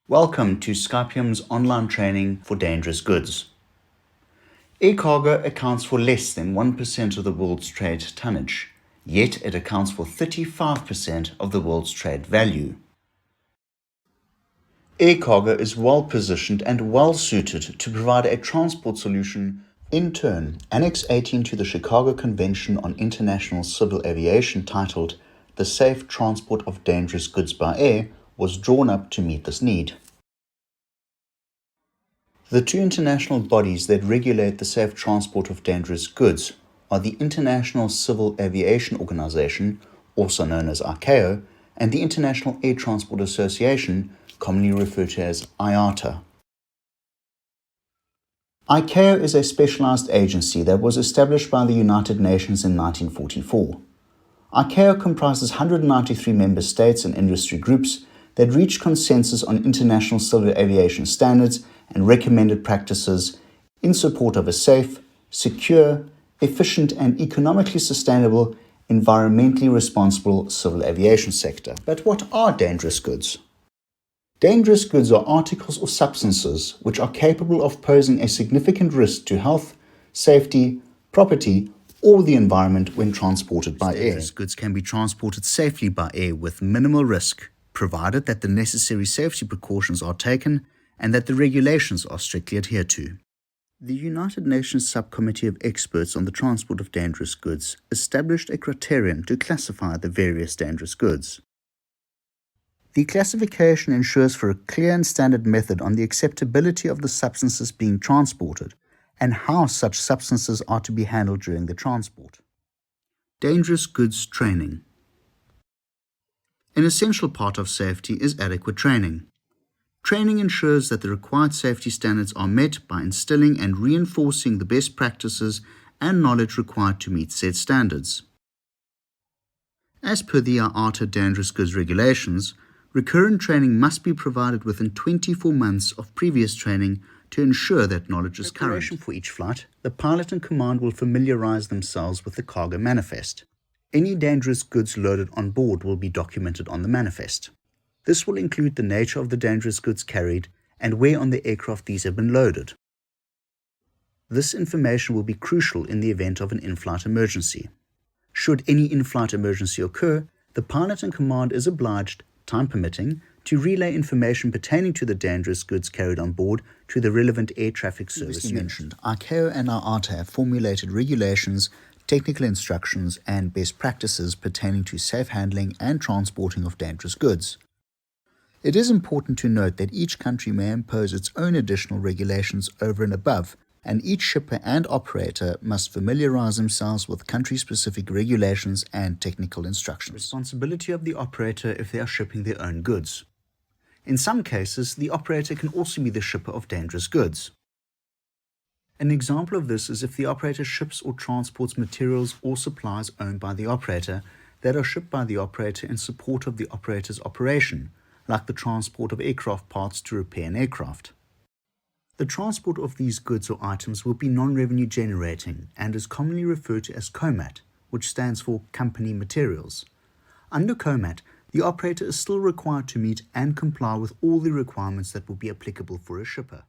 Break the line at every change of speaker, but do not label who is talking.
Welcome to Skypiom's online training for dangerous goods. Air cargo accounts for less than 1% of the world's trade tonnage, yet it accounts for 35% of the world's trade value. Air cargo is well positioned and well suited to provide a transport solution. In turn, Annex 18 to the Chicago Convention on International Civil Aviation, titled "The Safe Transport of Dangerous Goods by Air," was drawn up to meet this need. The two international bodies that regulate the safe transport of dangerous goods are the International Civil Aviation Organization, also known as ICAO, and the International Air Transport Association, commonly referred to as IATA. ICAO is a specialized agency that was established by the United Nations in 1944. ICAO comprises 193 member states and industry groups that reach consensus on international civil aviation standards and recommended practices in support of a safe, secure, efficient, and economically sustainable, environmentally responsible civil aviation sector. But what are dangerous goods? Dangerous goods are articles or substances which are capable of posing a significant risk to health, safety, property, or the environment when transported by air. Dangerous goods can be transported safely by air with minimal risk, provided that the necessary safety precautions are taken and that the regulations are strictly adhered to. The United Nations Subcommittee of Experts on the Transport of Dangerous Goods established a criterion to classify the various dangerous goods. The classification ensures for a clear and standard method on the acceptability of the substances being transported and how such substances are to be handled during the transport. Dangerous goods training. An essential part of safety is adequate training. Training ensures that the required safety standards are met by instilling and reinforcing the best practices and knowledge required to meet said standards. As per the IATA dangerous goods regulations, recurrent training must be provided within 24 months of previous training to ensure that knowledge is current. For each flight, the pilot and command will familiarize themselves with the cargo manifest. Any dangerous goods loaded on board will be documented on the manifest. This will include the nature of the dangerous goods carried and where on the aircraft these have been loaded. This information will be crucial in the event of an in-flight emergency. Should any in-flight emergency occur, the pilot and command is obliged, time permitting, to relay information pertaining to the dangerous goods carried on board to the relevant air traffic service unit. ICAO and IATA have formulated regulations, technical instructions, and best practices pertaining to safe handling and transporting of dangerous goods. It is important to note that each country may impose its own additional regulations over and above, and each shipper and operator must familiarize themselves with country-specific regulations and technical instructions. Responsibility of the operator if they are shipping their own goods. In some cases, the operator can also be the shipper of dangerous goods. An example of this is if the operator ships or transports materials or supplies owned by the operator that are shipped by the operator in support of the operator's operation, like the transport of aircraft parts to repair an aircraft. The transport of these goods or items will be non-revenue generating and is commonly referred to as COMAT, which stands for Company Materials. Under COMAT, the operator is still required to meet and comply with all the requirements that will be applicable for a shipper.